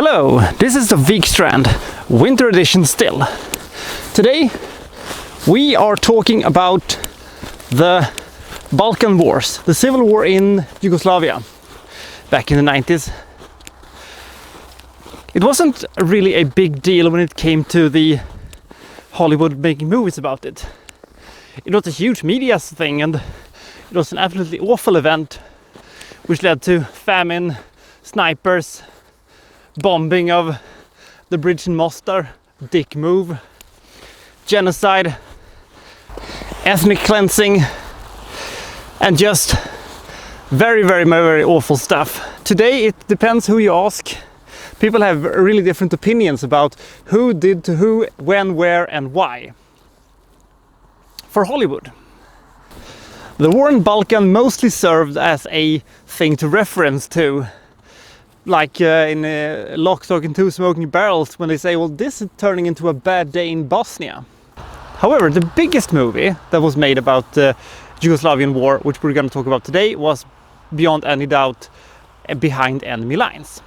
Hello, this is the Wikstrand, winter edition still. Today we are talking about the Balkan Wars, the civil war in Yugoslavia back in the 90s. It wasn't really a big deal when it came to the Hollywood making movies about it. It was a huge media thing and it was an absolutely awful event which led to famine, snipers, bombing of the bridge in Mostar, dick move, genocide, ethnic cleansing, and just very awful stuff. Today it depends who you ask. People have really different opinions about who did to who, when, where and why. For Hollywood, the war in Balkan mostly served as a thing to reference to, like in Lock, Stock and Two Smoking Barrels, when they say, well, this is turning into a bad day in Bosnia. However, the biggest movie that was made about the Yugoslavian war, which we're going to talk about today, was beyond any doubt Behind Enemy Lines.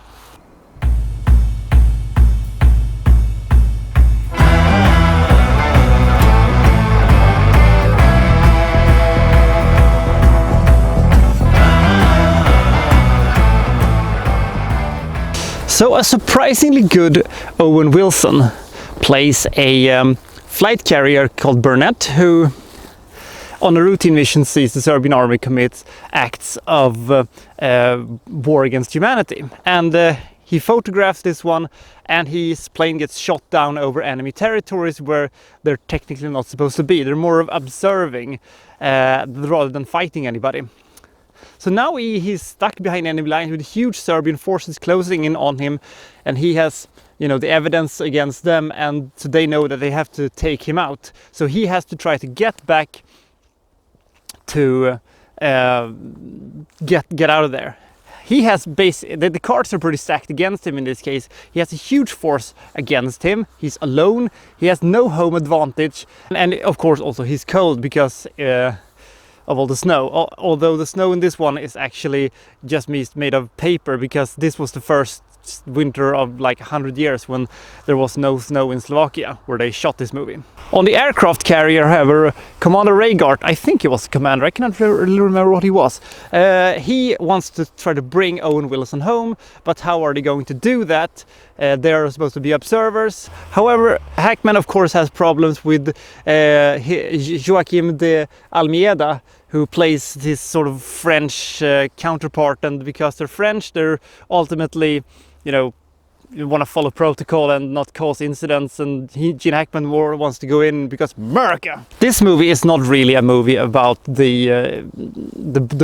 So a surprisingly good Owen Wilson plays a flight carrier called Burnett, who on a routine mission sees the Serbian army commit acts of war against humanity. And he photographs this one, and his plane gets shot down over enemy territories where they're technically not supposed to be. They're more of observing rather than fighting anybody. So now he's stuck behind enemy lines with huge Serbian forces closing in on him, and he has, you know, the evidence against them, and so they know that they have to take him out. So he has to try to get back to get out of there. He has the cards are pretty stacked against him in this case. He has a huge force against him. He's alone. He has no home advantage, and of course also he's cold because of all the snow, although the snow in this one is actually just made of paper, because this was the first winter of like 100 years when there was no snow in Slovakia, where they shot this movie. On the aircraft carrier, however, Commander Reigart, I think he was the commander, I cannot really remember what he was, he wants to try to bring Owen Wilson home, but how are they going to do that? They're supposed to be observers. However, Hackman of course has problems with Joaquim de Almeida, who plays this sort of French counterpart, and because they're French, they're ultimately, you know, want to follow protocol and not cause incidents, and Gene Hackman wants to go in because America. This movie is not really a movie about the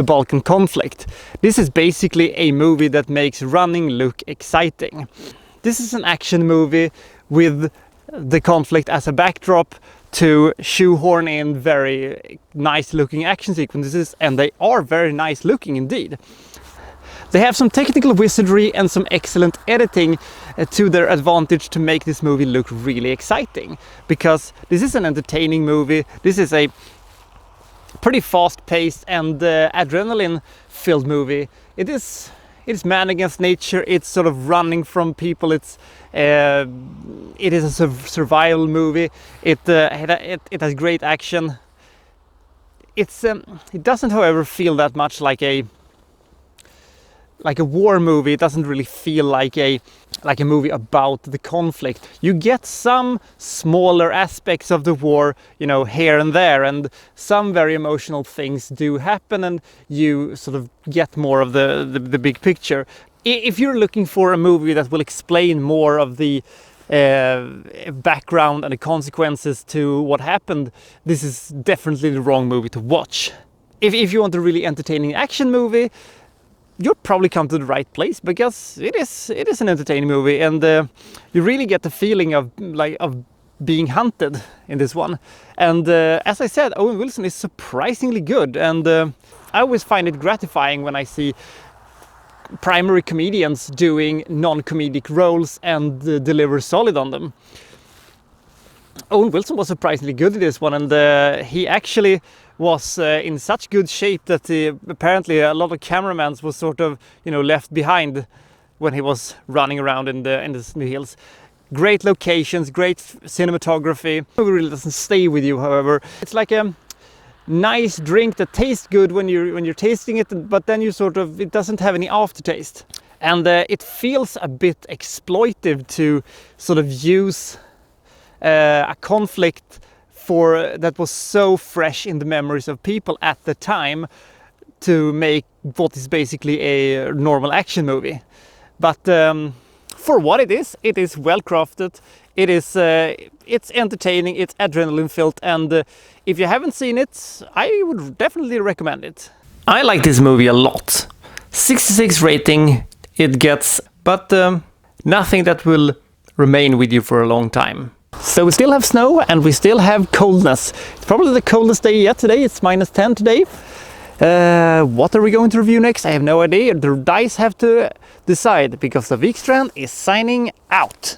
Balkan conflict. This is basically a movie that makes running look exciting. This is an action movie with the conflict as a backdrop to shoehorn in very nice looking action sequences, and they are very nice looking indeed. They have some technical wizardry and some excellent editing to their advantage to make this movie look really exciting, because this is an entertaining movie. This is a pretty fast-paced and adrenaline-filled movie. It is man against nature. It's sort of running from people. It is a survival movie. It has great action. It doesn't, however, feel that much like a war movie. It doesn't really feel like a movie about the conflict. You get some smaller aspects of the war, you know, here and there, and some very emotional things do happen, and you sort of get more of the big picture. If you're looking for a movie that will explain more of the background and the consequences to what happened, this is definitely the wrong movie to watch. If you want a really entertaining action movie, you'll probably come to the right place, because it is an entertaining movie, and you really get the feeling of being hunted in this one. And as I said, Owen Wilson is surprisingly good, and I always find it gratifying when I see primary comedians doing non-comedic roles and deliver solid on them. Owen Wilson was surprisingly good at this one, and he actually was in such good shape that apparently a lot of cameramans was sort of, you know, left behind when he was running around in the hills. Great locations, great cinematography. It really doesn't stay with you, however. It's like a nice drink that tastes good when you're tasting it, but then you it doesn't have any aftertaste. And it feels a bit exploitive to sort of use a conflict that was so fresh in the memories of people at the time to make what is basically a normal action movie. But for what it is well crafted. It's entertaining, it's adrenaline filled, and if you haven't seen it, I would definitely recommend it. I like this movie a lot. 66 rating it gets, but nothing that will remain with you for a long time. So we still have snow and we still have coldness. It's probably the coldest day yet today. It's -10 today. What are we going to review next? I have no idea. The dice have to decide, because the Wikstrand is signing out.